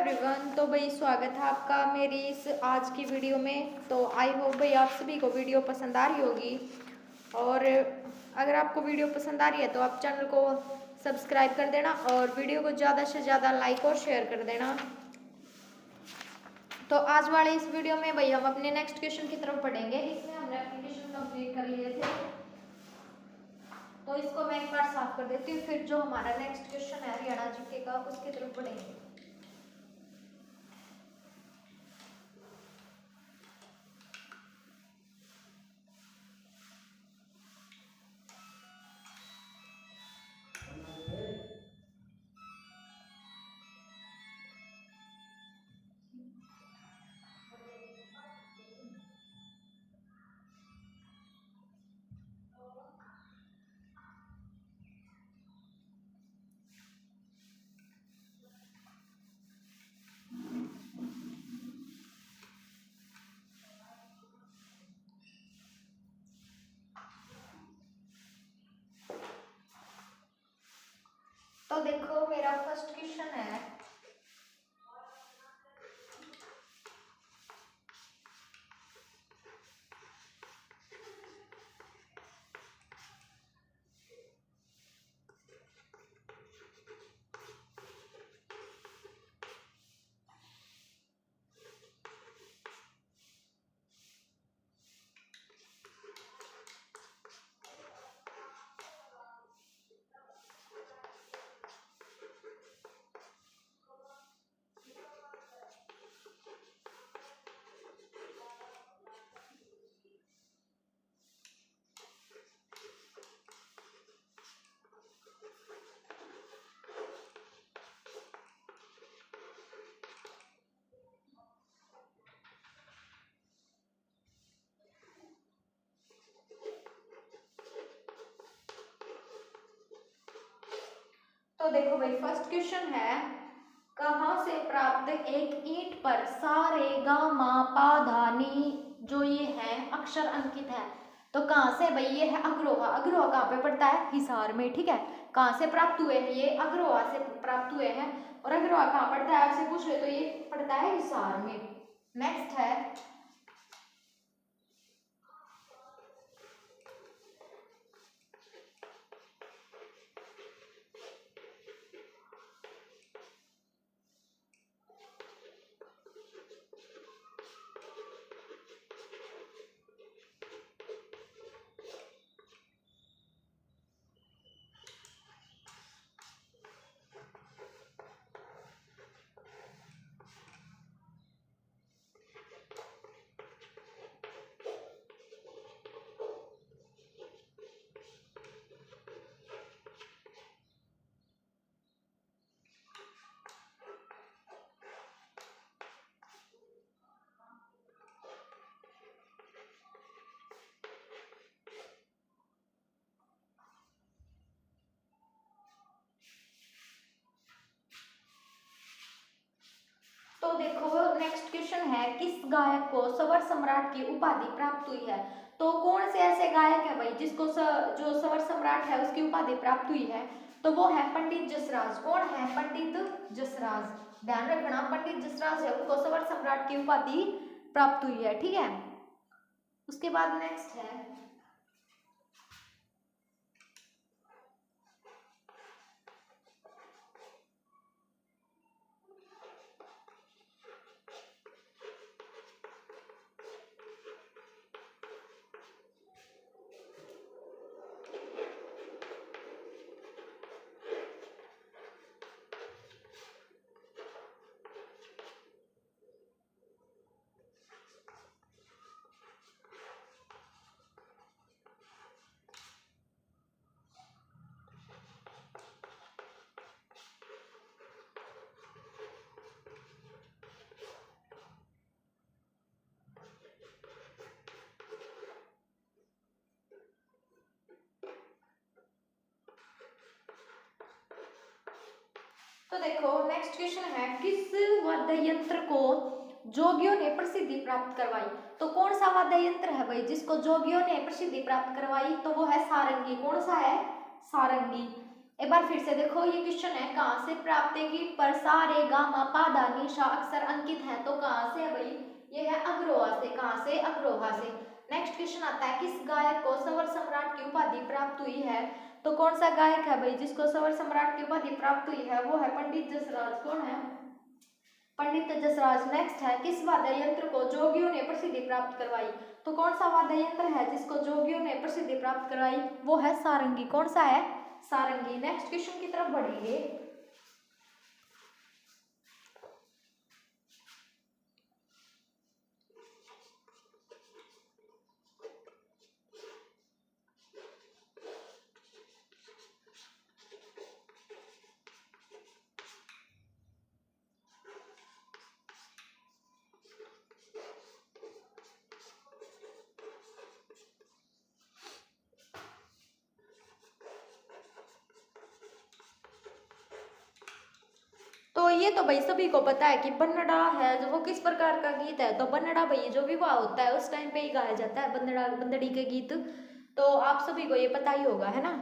Everyone. तो भाई स्वागत है आपका मेरी इस आज की वीडियो में। तो आई होप भाई आप सभी को वीडियो पसंद आ रही होगी। और अगर आपको वीडियो पसंद आ रही है तो आप चैनल को सब्सक्राइब कर देना और वीडियो को ज़्यादा से ज़्यादा लाइक और शेयर कर देना। तो आज वाले इस वीडियो में भाई हम अपने नेक्स्ट क्वेश्चन की तरफ पढ़ेंगे। इसमें हमने एप्लीकेशन कंप्लीट कर लिए थे, तो इसको मैं एक बार साफ कर देती हूँ, फिर जो हमारा नेक्स्ट क्वेश्चन है हरियाणा जीके का उसकी तरफ पढ़ेंगे। तो देखो मेरा फर्स्ट क्वेश्चन है, तो देखो भाई फर्स्ट क्वेश्चन है, कहाँ से प्राप्त एक ईंट पर सा रे गा मा पा धा नी जो ये है अक्षर अंकित है। तो कहाँ से भाई, ये है अग्रोहा। अग्रोहा कहाँ पे पड़ता है? हिसार में, ठीक है। कहाँ से प्राप्त हुए हैं? ये अग्रोहा से प्राप्त हुए हैं। और अग्रोहा कहाँ पड़ता है आपसे पूछ रहे तो ये पड़ता है हिसार में। नेक्स्ट है, तो देखो नेक्स्ट क्वेश्चन है, किस गायक को स्वर सम्राट की उपाधि प्राप्त हुई है? तो कौन से ऐसे गायक है भाई जिसको जो स्वर सम्राट है उसकी उपाधि प्राप्त हुई है? तो वो है पंडित जसराज। कौन है? पंडित जसराज। ध्यान रखना, पंडित जसराज है, उनको स्वर सम्राट की उपाधि प्राप्त हुई है, ठीक है। उसके बाद नेक्स्ट है, तो देखो नेक्स्ट क्वेश्चन है, किस वाद्य यंत्र को जोगियों ने प्रसिद्धि प्राप्त करवाई? तो कौन सा वाद्य यंत्र है भाई जिसको जोगियों ने प्रसिद्धि प्राप्त करवाई? तो वो है सारंगी। कौन सा है? सारंगी। एक बार फिर से देखो, ये क्वेश्चन है कहाँ से प्राप्त है गीत पर सा रे गा मा पा धा नी सा अक्षर अंकित है, तो कहाँ से है भाई, ये है अग्रोहा से। कहाँ से, अग्रोहा से। नेक्स्ट क्वेश्चन आता है किस गायक को स्वर सम्राट की उपाधि प्राप्त हुई है, तो कौन सा गायक है भाई जिसको स्वर सम्राट की उपाधि प्राप्त हुई है, वो है पंडित जसराज। कौन है, पंडित जसराज। नेक्स्ट है किस वाद्य यंत्र को जोगियों ने प्रसिद्धि प्राप्त करवाई, तो कौन सा वाद्य यंत्र है जिसको जोगियों ने प्रसिद्धि प्राप्त करवाई, वो है सारंगी। कौन सा है, सारंगी। नेक्स्ट क्वेश्चन की तरफ बढ़ेंगे। तो ये तो भाई सभी को पता है कि बन्नड़ा है जो वो किस प्रकार का गीत है, तो बन्नड़ा भाई जो विवाह होता है उस टाइम पे ही गाया जाता है बन्नड़ा, बंदड़ी के गीत। तो आप सभी को ये पता ही होगा, है ना।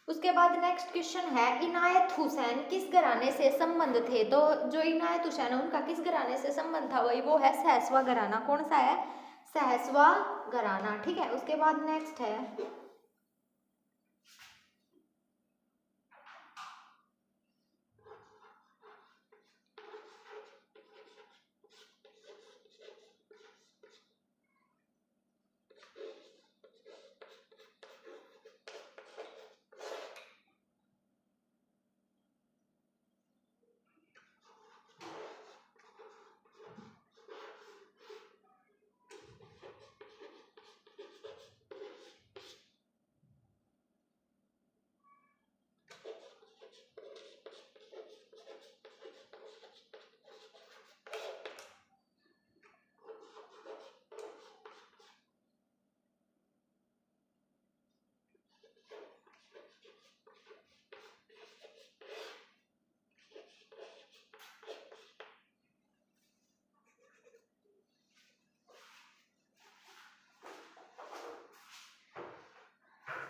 उसके बाद नेक्स्ट क्वेश्चन है इनायत हुसैन किस घराने से संबंध थे, तो जो इनायत हुसैन है उनका किस घराने से संबंध था वही, वो है सहसवा घराना। कौन सा है, सहसवा घराना। ठीक है, उसके बाद नेक्स्ट है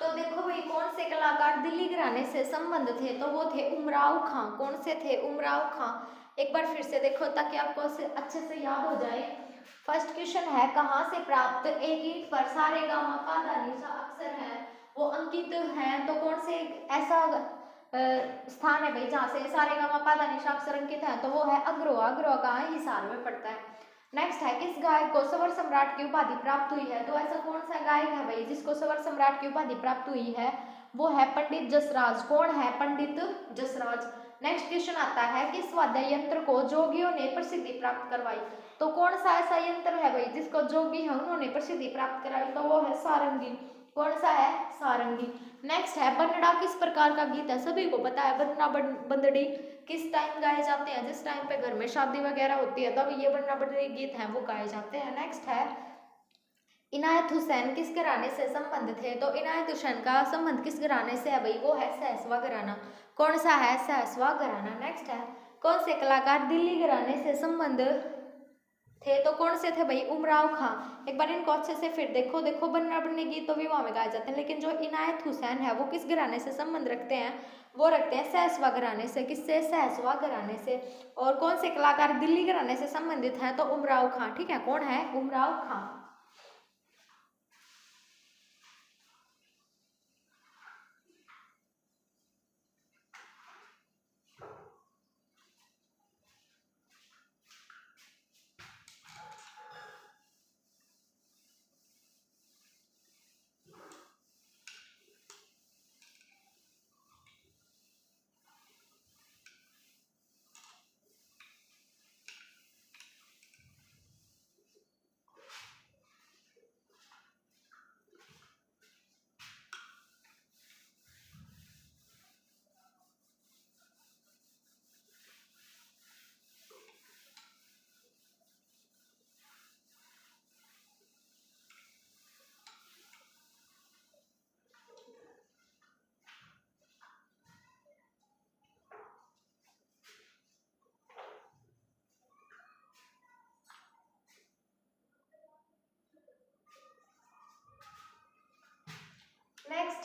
तो देखो भाई कौन से कलाकार दिल्ली घराने से संबंध थे, तो वो थे उमराव खां। कौन से थे, उमराव खां। एक बार फिर से देखो ताकि आपको अच्छे से याद हो जाए। फर्स्ट क्वेश्चन है कहाँ से प्राप्त एक ईंट पर सारे गामा पा धा नी सा अक्षर है, वो अंकित है, तो कौन से ऐसा स्थान है भाई जहाँ से सारे गामा पा धा नी सा अक्षर अंकित है, तो वो है अग्रोहा। अग्रोहा कहाँ है, हिसार में पड़ता है। नेक्स्ट है किस गायक को स्वर सम्राट की उपाधि प्राप्त हुई है, तो ऐसा कौन सा गायक है भाई जिसको स्वर सम्राट की उपाधि प्राप्त हुई है, वो है पंडित जसराज। कौन है, पंडित जसराज। नेक्स्ट क्वेश्चन आता है किस वाद्य यंत्र को जोगियों ने प्रसिद्धि प्राप्त करवाई, तो कौन सा ऐसा यंत्र है भाई जिसको जोगी है उन्होंने प्रसिद्धि प्राप्त कराई, तो वो है सारंगी। कौन सा है, सारंगी। नेक्स्ट है बन्नड़ा किस प्रकार का गीत है, सभी को पता है बन्ना बंदड़ी किस टाइम गाए जाते हैं, जिस टाइम पे घर में शादी वगैरह होती है तब ये बन्ना बंदड़ी गीत हैं वो गाए जाते हैं। नेक्स्ट है इनायत हुसैन किस घराने से संबंध थे, तो इनायत हुसैन का संबंध किस घराने से है भाई, वो है सहसवा घराना। कौन सा है, सहसवा घराना। नेक्स्ट है कौन से कलाकार दिल्ली घराने से संबंध थे, तो कौन से थे भाई, उमराव खां। एक बार इनको अच्छे से फिर देखो। देखो बन्ना बन्नी गीत तो विवाह में गाए जाते हैं, लेकिन जो इनायत हुसैन है वो किस घराने से संबंध रखते हैं, वो रखते हैं सहसवा घराने से। किससे, सहसवा घराने से। और कौन से कलाकार दिल्ली घराने से संबंधित हैं, तो उमराव खां। ठीक है, कौन है, उमराव खां।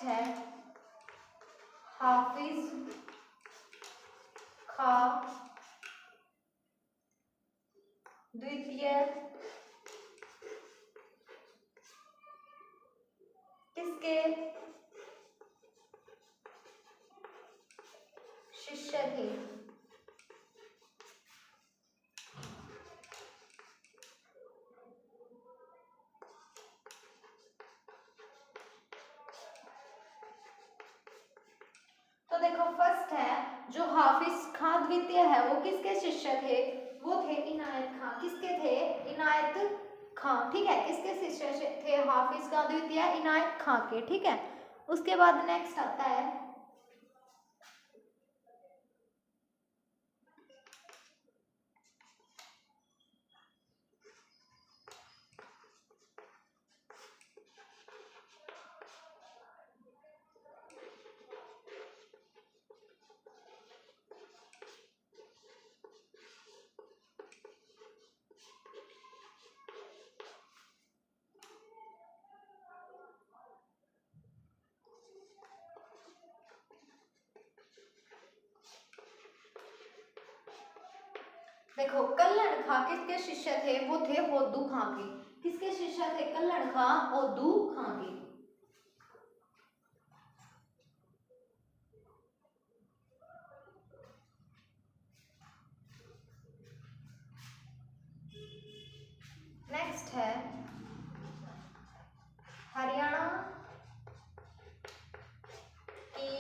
है हाफिज खां द्वितीय किसके शिष्य थे? तो देखो फर्स्ट है जो हाफिज खां द्वितीय है वो किसके शिष्य थे? वो थे इनायत खां। किसके थे? इनायत खां। ठीक है, किसके शिष्य थे हाफिज खां द्वितीय? इनायत खां के। ठीक है, उसके बाद नेक्स्ट आता है देखो कल्हड़ खां किसके शिष्य थे? वो थे ओदू खां के। किसके शिष्य थे कल्हड़ खां? ओदू खां के। नेक्स्ट है हरियाणा की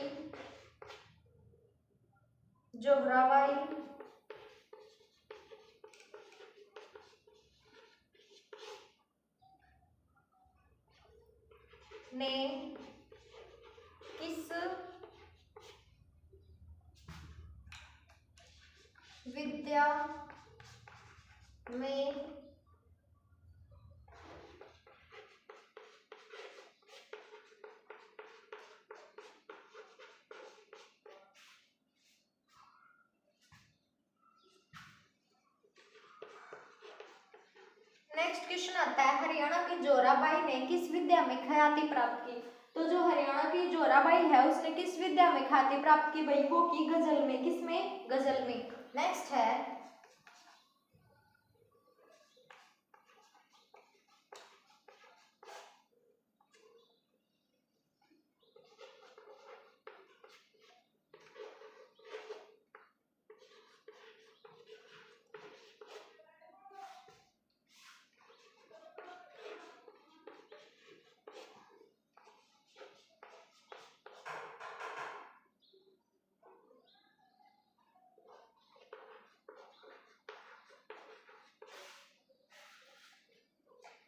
जोहराबाई ने किस विद्या में नेक्स्ट क्वेश्चन आता है हरियाणा की जोराबाई ने किस विद्या में ख्याति प्राप्त की? तो जो हरियाणा की जोराबाई है उसने किस विद्या में ख्याति प्राप्त की भाई? वो की गजल में। किसमें? गजल में। नेक्स्ट है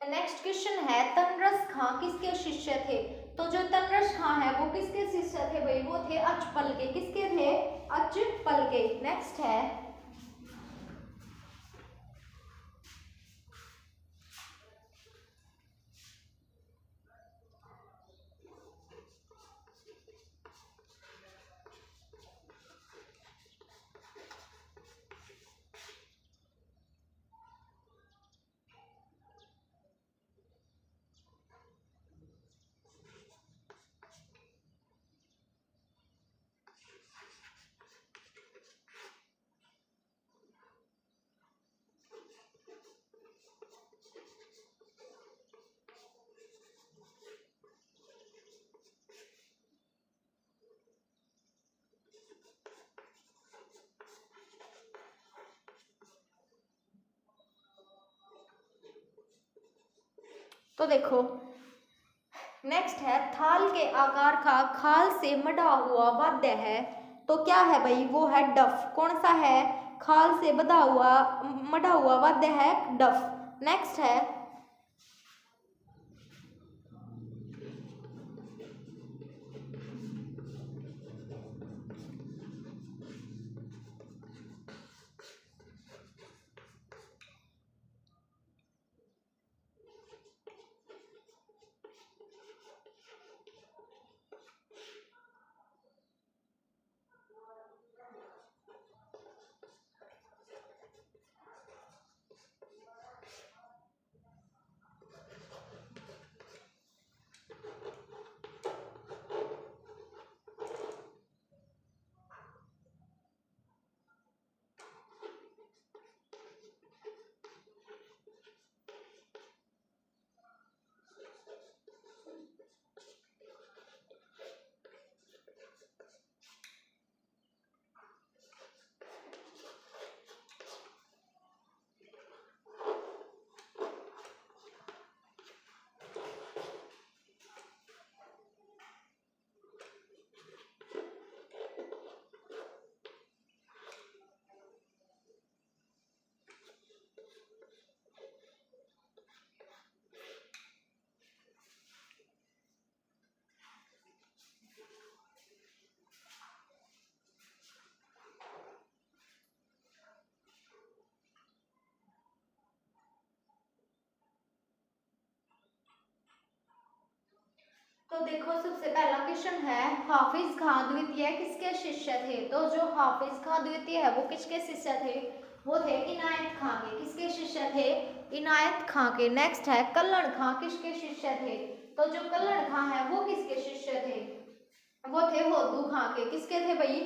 नेक्स्ट क्वेश्चन है तनरस खां किसके शिष्य थे? तो जो तनरस खां है वो किसके शिष्य थे भाई? वो थे अचपल के। किसके थे? अचपल के। नेक्स्ट है तो देखो नेक्स्ट है थाल के आकार का खाल से मढ़ा हुआ वाद्य है तो क्या है भाई? वो है डफ। कौन सा है? खाल से बधा हुआ मढ़ा हुआ वाद्य है डफ। नेक्स्ट है तो देखो सबसे पहला क्वेश्चन है, हाफिज खां द्वितीय किसके शिष्य थे? तो जो हाफिज खां द्वितीय है वो किसके शिष्य थे? वो थे इनायत खां के। किसके शिष्य थे? इनायत खां के। नेक्स्ट है, कल्हड़ खां किसके शिष्य थे? तो जो कल्हड़ खां है वो किसके शिष्य थे? वो थे होदू खां के। किसके थे भाई?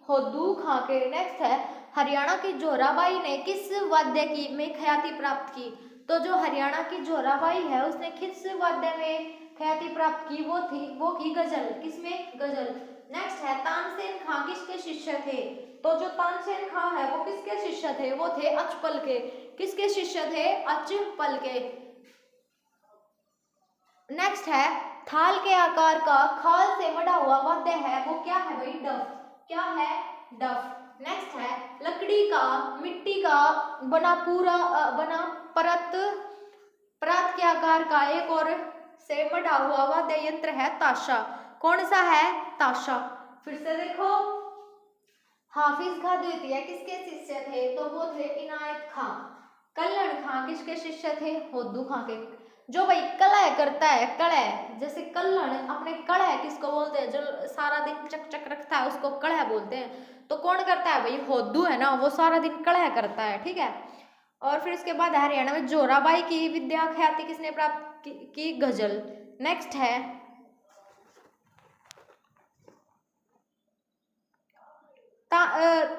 होदू खां के। नेक्स्ट है, हरियाणा की जोराबाई ने किस वाद्य की में ख्याति प्राप्त की? तो जो हरियाणा की जोराबाई है उसने किस वाद्य में ख्याति प्राप्त की? वो की गजल। किसमें? गजल। नेक्स्ट है, तानसेन खां किसके शिष्य थे? तो जो तानसेन खां है वो किसके शिष्य थे? वो थे अचपल के। किसके शिष्य थे? अचपल के। नेक्स्ट है, थाल के आकार का खाल से मढ़ा हुआ वाद्य है वो क्या है भाई? डफ। क्या है? डफ। नेक्स्ट है, लकड़ी का मिट्टी का बना परत परत के आकार का एक और से मढ़ा हुआ वाद्य यंत्र है ताशा। कौन सा है? ताशा। फिर से देखो, हाफिज खां द्वितीय किसके शिष्य थे? तो वो थे इनायत खां। कल्हड़ खां किसके शिष्य थे? होदू खां के। जो भाई कलह करता है, कलह, जैसे कल्हड़ अपने कलह किसको बोलते हैं? जो सारा दिन चक चक रखता है उसको कलह बोलते हैं। तो कौन करता है भाई? होदू है ना, वो सारा दिन कलह करता है। ठीक है। और फिर उसके बाद हरियाणा में जोराबाई की विद्या ख्याति किसने प्राप्त की? गजल। नेक्स्ट है,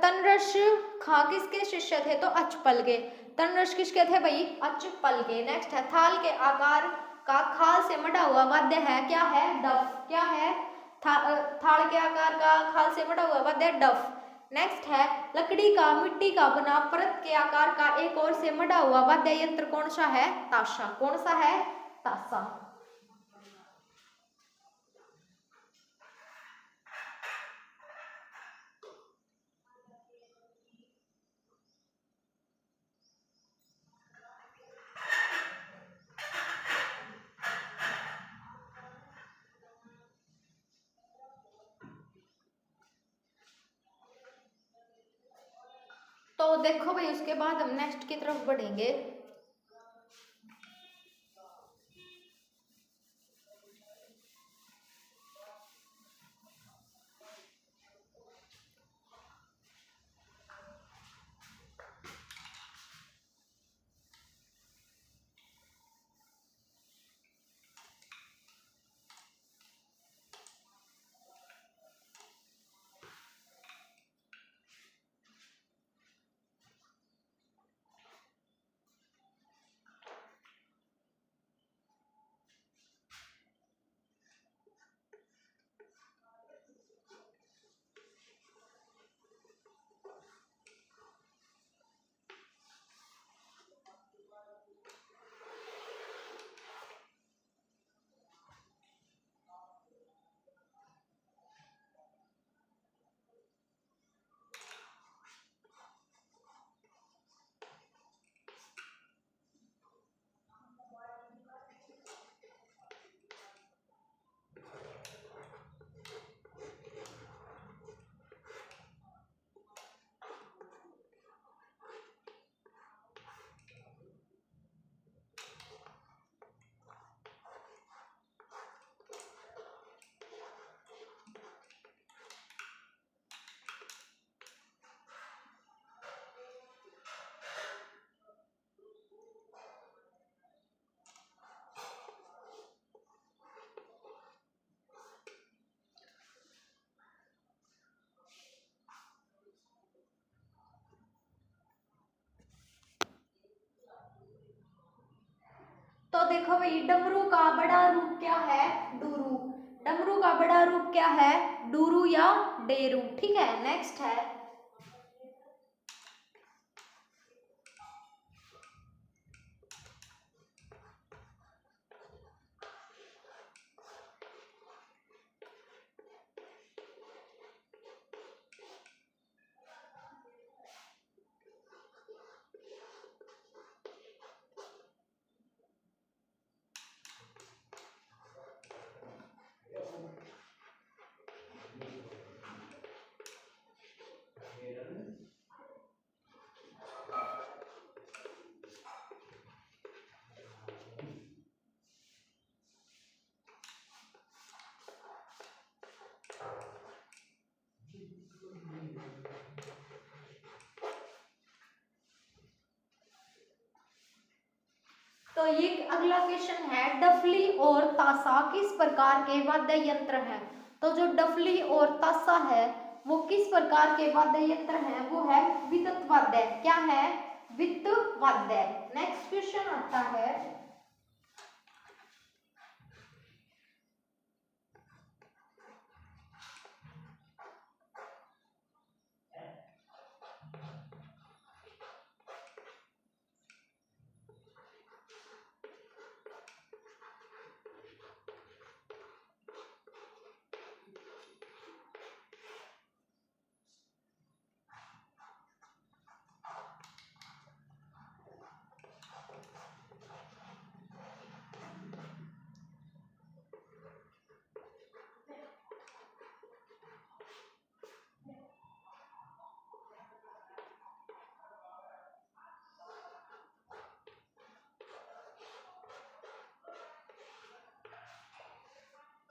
तनरश खां किसके शिष्य थे? तो अचपल के। तनरश किसके थे भाई? अचपल के। नेक्स्ट है, थाल के आकार का खाल से मढ़ा हुआ वाद्य है क्या है? डफ। क्या है? थाल के आकार का खाल से मढ़ा हुआ वाद्य डफ। नेक्स्ट है, लकड़ी का मिट्टी का बना परत के आकार का एक और से मढ़ा हुआ वाद्य यंत्र कौन सा है? ताशा। कौन सा है? ताशा। तो देखो भाई, उसके बाद हम नेक्स्ट की तरफ बढ़ेंगे। तो देखो भाई, डमरू का बड़ा रूप क्या है? डूरू। डमरू का बड़ा रूप क्या है? डूरू या डेरू। ठीक है। नेक्स्ट है, तो ये अगला क्वेश्चन है, डफली और ताशा किस प्रकार के वाद्य यंत्र हैं? तो जो डफली और ताशा है वो किस प्रकार के वाद्य यंत्र हैं? वो है विद्युत वाद्य। क्या है? विद्युत वाद्य। नेक्स्ट क्वेश्चन आता है,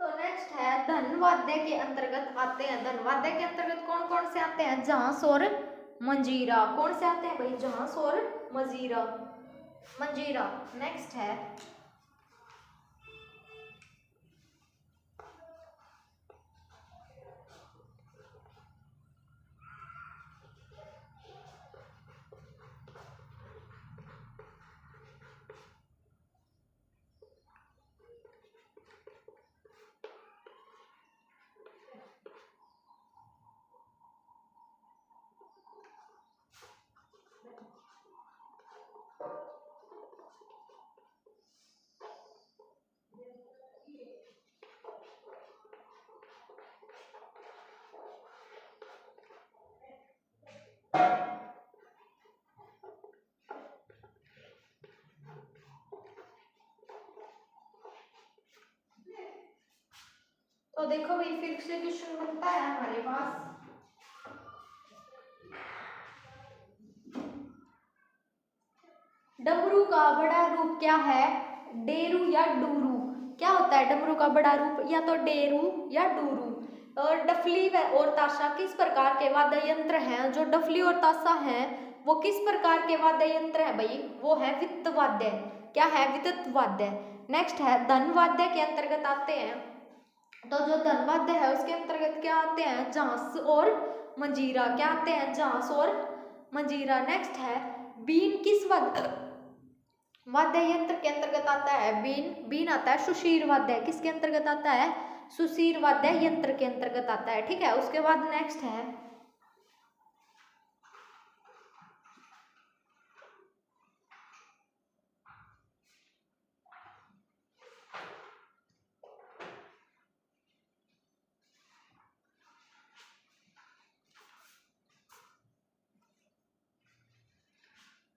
तो नेक्स्ट है, धनवाद्य के अंतर्गत आते हैं। धनवाद्य के अंतर्गत कौन कौन से आते हैं? झांस और मंजीरा। कौन से आते हैं भाई? झांस और मंजीरा। मंजीरा। नेक्स्ट है, तो देखो भाई फिर से क्वेश्चन बनता है हमारे पास, डमरू का बड़ा रूप क्या है? डेरू या डूरू? क्या होता है डमरू का बड़ा रूप? या तो डेरू या डूरू। और डफली और ताशा किस प्रकार के वाद्य यंत्र हैं? जो डफली और ताशा हैं वो किस प्रकार के वाद्य यंत्र है भाई? वो है विद्युत वाद्य। क्या है? विद्युत वाद्य। नेक्स्ट है, धनवाद्य के अंतर्गत आते हैं। तो जो धनवाद्य है उसके अंतर्गत क्या आते हैं? झांस और मंजीरा। क्या आते हैं? झांस और मंजीरा। नेक्स्ट है, बीन किस वाद्य यंत्र के अंतर्गत आता है? बीन। बीन आता है सुशीर वाद्य। किसके अंतर्गत आता है? सुशीर वाद्य यंत्र के अंतर्गत आता है। ठीक है। उसके बाद नेक्स्ट है,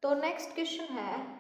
तो नेक्स्ट क्वेश्चन है,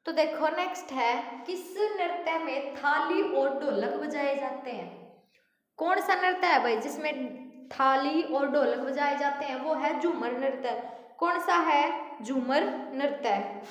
तो देखो नेक्स्ट है, किस नृत्य में थाली और ढोलक बजाए जाते हैं? कौन सा नृत्य है भाई जिसमें थाली और ढोलक बजाए जाते हैं? वो है झूमर नृत्य। कौन सा है? झूमर नृत्य।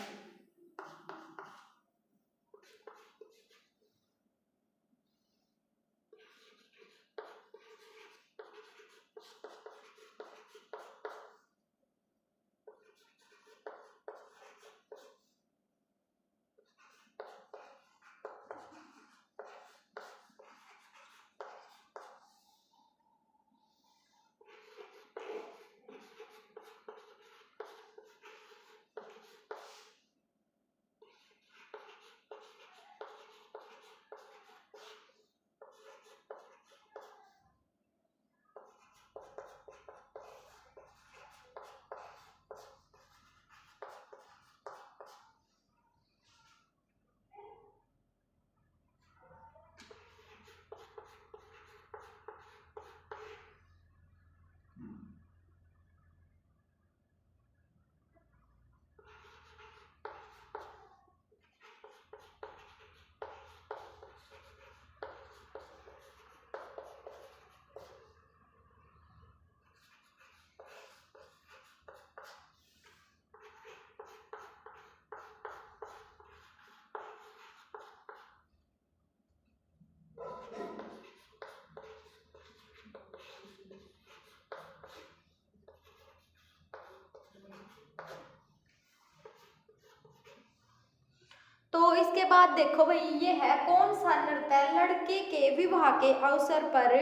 तो इसके बाद देखो भाई, ये है कौन सा नृत्य लड़के के विवाह के अवसर पर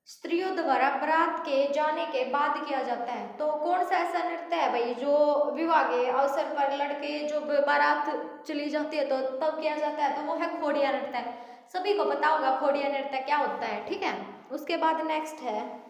स्त्रियों द्वारा बारात के जाने के बाद किया जाता है। तो कौन सा ऐसा नृत्य है भाई जो विवाह के अवसर पर लड़के जो बारात चली जाती है तो तब किया जाता है, तो वो है खोड़िया नृत्य। सभी को पता होगा खोड़िया नृत्य क्या होता है, ठीक है। उसके बाद नेक्स्ट है,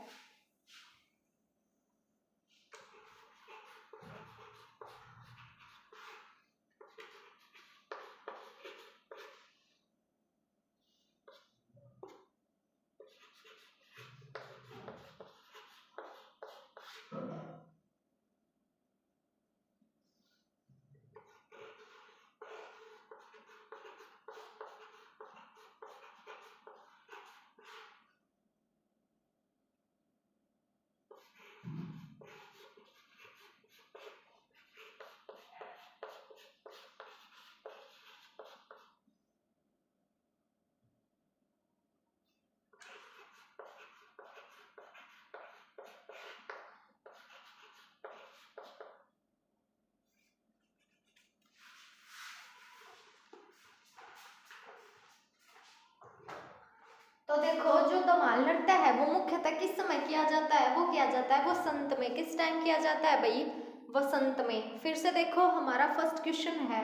तो देखो जो धमाल नृत्य है वो मुख्यतः किस समय किया जाता है, वो किया जाता है वसंत में। किस टाइम किया जाता है भाई, वसंत में। फिर से देखो हमारा फर्स्ट क्वेश्चन है,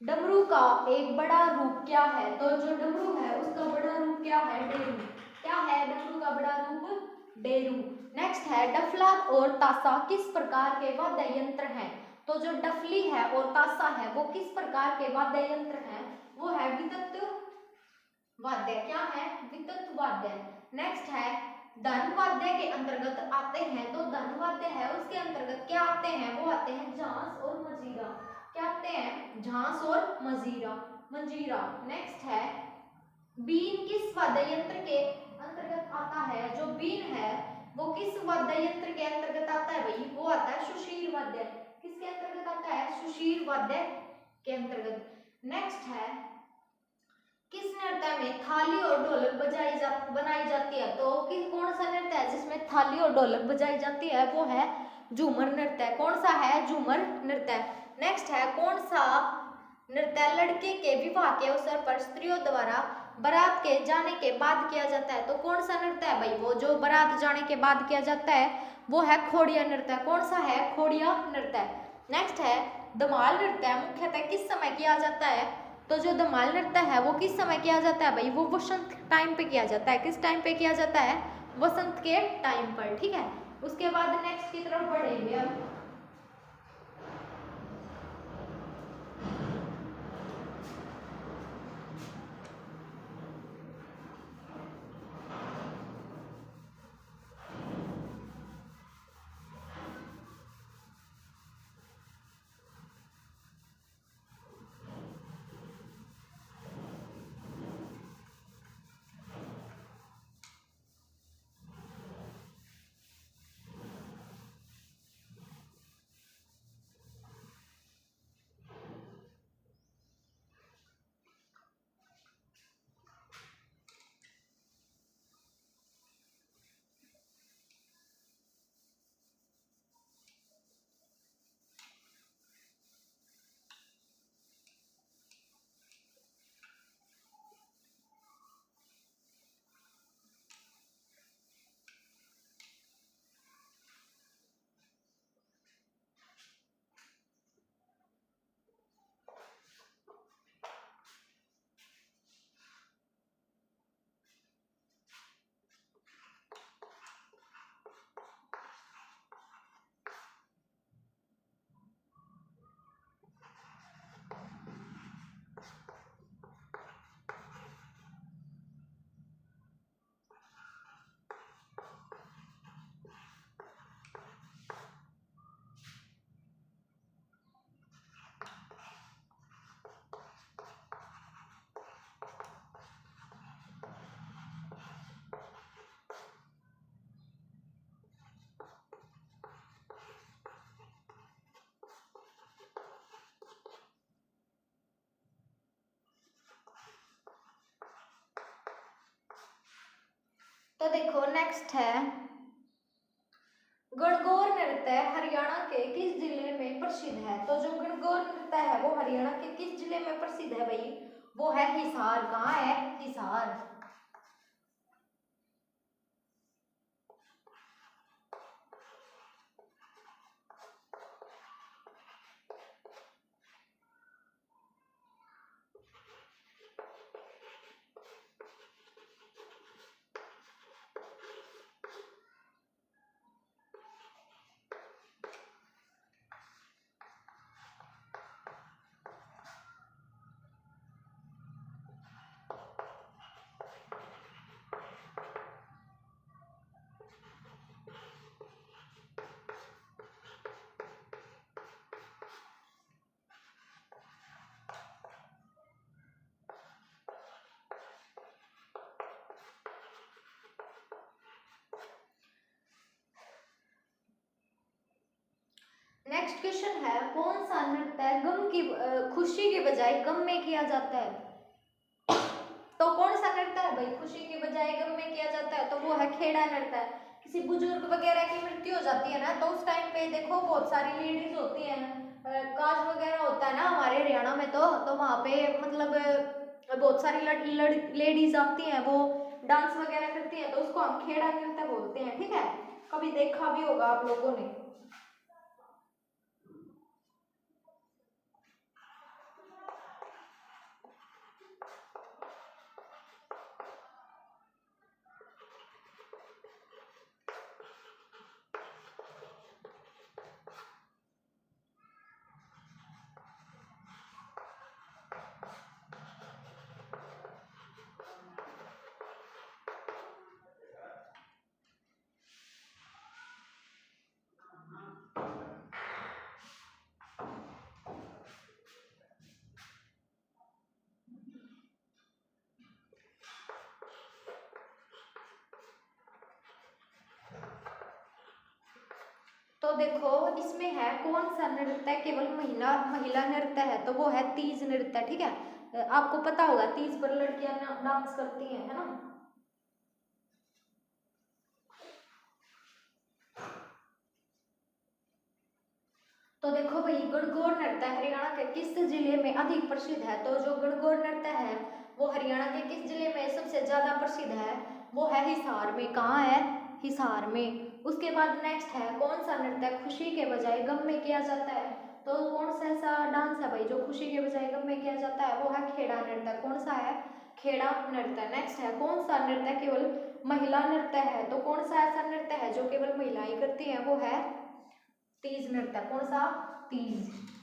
डमरू का एक बड़ा रूप क्या है। तो जो डमरू है उसका बड़ा रूप क्या है, डेरू। क्या है डमरू का बड़ा रूप, डेरू। नेक्स्ट है, डफला और ताशा किस प्रकार के वाद्य यंत्र हैं। तो जो डफली है और ताशा है वो किस प्रकार के वाद्य यंत्र हैं, वो है विद्युत वाद्य। क्या है, विद्युत वाद्य। नेक्स्ट है, धन वाद्य के अंतर्गत आते हैं। तो धन वाद्य है उसके अंतर्गत क्या आते हैं, वो आते हैं झांस और मजीरा। क्या आते हैं, झांस और मजीरा, मंजीरा। नेक्स्ट है, बीन किस वाद्य यंत्र के अंतर्गत आता है। जो बीन है वो किस वाद्य यंत्र के अंतर्गत आता है भाई, वो आता है सुशीर वाद्य। किसके अंतर्गत आता है, सुशीर वाद्य के अंतर्गत। नेक्स्ट है, किस नृत्य में थाली और ढोलक बनाई जाती है। तो किस कौन सा नृत्य है जिसमें थाली और ढोलक बजाई जाती है, वो है झूमर नृत्य। कौन सा है, झूमर नृत्य। नेक्स्ट है, कौन सा नृत्य लड़के के विवाह के अवसर पर स्त्रियों द्वारा बारात के जाने के बाद किया जाता है। तो कौन सा नृत्य है भाई, वो जो बारात जाने के बाद किया जाता है वो है खोड़िया नृत्य। कौन सा है, खोड़िया नृत्य। नेक्स्ट है, धमाल नृत्य मुख्यतः किस समय किया जाता है। तो जो धमाल नृत्य है वो किस समय किया जाता है भाई, वो वसंत टाइम पे किया जाता है। किस टाइम पे किया जाता है, वसंत के टाइम पर, ठीक है। उसके बाद नेक्स्ट की तरफ बढ़ेंगे अब। तो देखो नेक्स्ट है, गणगौर नृत्य हरियाणा के किस जिले में प्रसिद्ध है। तो जो गणगौर नृत्य है वो हरियाणा के किस जिले में प्रसिद्ध है भाई? वो है हिसार। कहाँ है? हिसार। नेक्स्ट क्वेश्चन है, कौन सा नृत्य गम की खुशी के बजाय गम में किया जाता है? तो कौन सा नृत्य है भाई खुशी के बजाय गम में किया जाता है? तो वो है खेड़ा नृत्य। किसी बुजुर्ग वगैरह की मृत्यु हो जाती है ना, तो उस टाइम पे देखो बहुत सारी लेडीज होती है, काज वगैरह होता है ना हमारे हरियाणा में, तो वहाँ पे मतलब बहुत सारी लेडीज आती हैं, वो डांस वगैरह करती हैं, तो उसको हम खेड़ा नृत्य बोलते हैं। ठीक है, कभी देखा भी होगा आप लोगों ने। तो देखो इसमें है कौन सा नृत्य केवल महिला नृत्य है? तो वो है तीज नृत्य। ठीक है, आपको पता होगा तीज पर लड़कियां डांस करती हैं, है ना। तो देखो भाई गणगौर नृत्य हरियाणा के किस जिले में अधिक प्रसिद्ध है? तो जो गणगौर नृत्य है वो हरियाणा के किस जिले में सबसे ज्यादा प्रसिद्ध है? वो है हिसार में। कहाँ है? हिसार में। उसके बाद नेक्स्ट है, कौन सा नृत्य खुशी के बजाय गम में किया जाता है? तो कौन सा ऐसा डांस है भाई जो खुशी के बजाय गम में किया जाता है? वो है खेड़ा नृत्य। कौन सा है? खेड़ा नृत्य। नेक्स्ट है, कौन सा नृत्य केवल महिला नृत्य है? तो कौन सा ऐसा नृत्य है जो केवल महिलाएं करती हैं? वो है तीज नृत्य। कौन सा? तीज।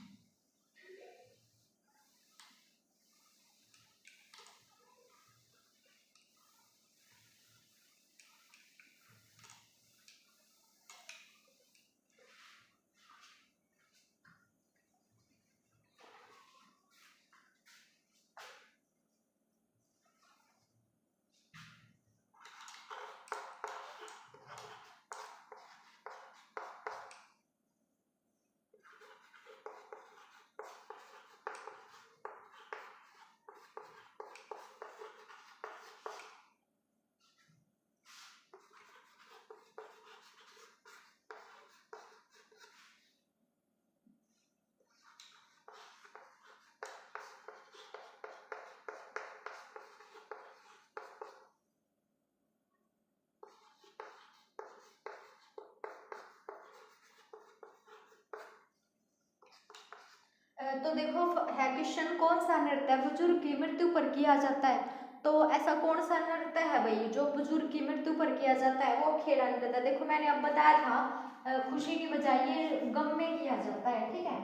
तो देखो है क्वेश्चन, कौन सा नृत्य बुजुर्ग की मृत्यु पर किया जाता है? तो ऐसा कौन सा नृत्य है भाई जो बुजुर्ग की मृत्यु पर किया जाता है? वो खेड़ा नृत्य। देखो मैंने अब बताया था खुशी की बजाय ये गम में किया जाता है। ठीक है,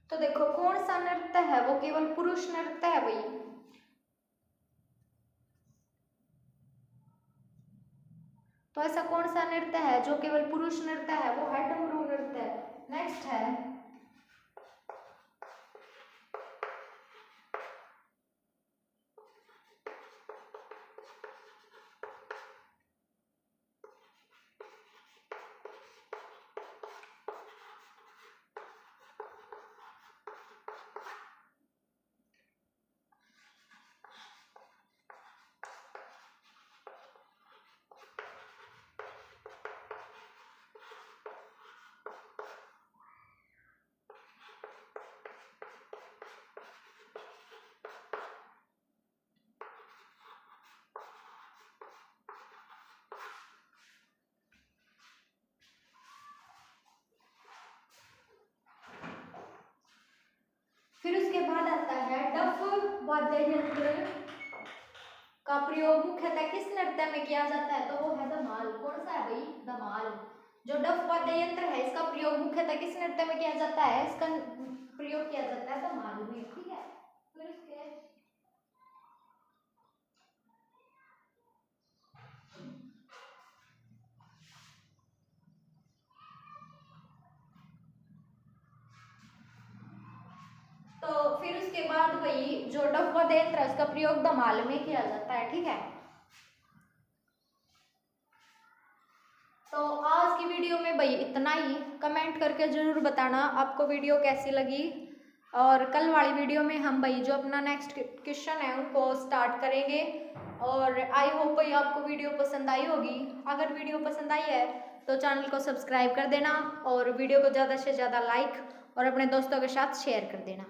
तो देखो कौन सा नृत्य है वो केवल पुरुष नृत्य है भाई? तो ऐसा कौन सा नृत्य है जो केवल पुरुष नृत्य है? वो है डमरू नृत्य। नेक्स्ट है, वाद्य यंत्र का प्रयोग मुख्यतः किस नृत्य में किया जाता है? तो वो है धमाल। कौन सा है भाई? धमाल। जो डफ वाद्य यंत्र है इसका प्रयोग मुख्यतः किस नृत्य में किया जाता है? इसका प्रयोग किया जाता है धमाल में, ठीक है। फिर इसके तो फिर उसके बाद वही जो डफ वाद्य यंत्र है उसका प्रयोग धमाल में किया जाता है, ठीक है। तो आज की वीडियो में भाई इतना ही। कमेंट करके जरूर बताना आपको वीडियो कैसी लगी, और कल वाली वीडियो में हम भाई जो अपना नेक्स्ट क्वेश्चन है उनको स्टार्ट करेंगे। और आई होप भाई आपको वीडियो पसंद आई होगी। अगर वीडियो पसंद आई है तो चैनल को सब्सक्राइब कर देना और वीडियो को ज़्यादा से ज़्यादा लाइक और अपने दोस्तों के साथ शेयर कर देना।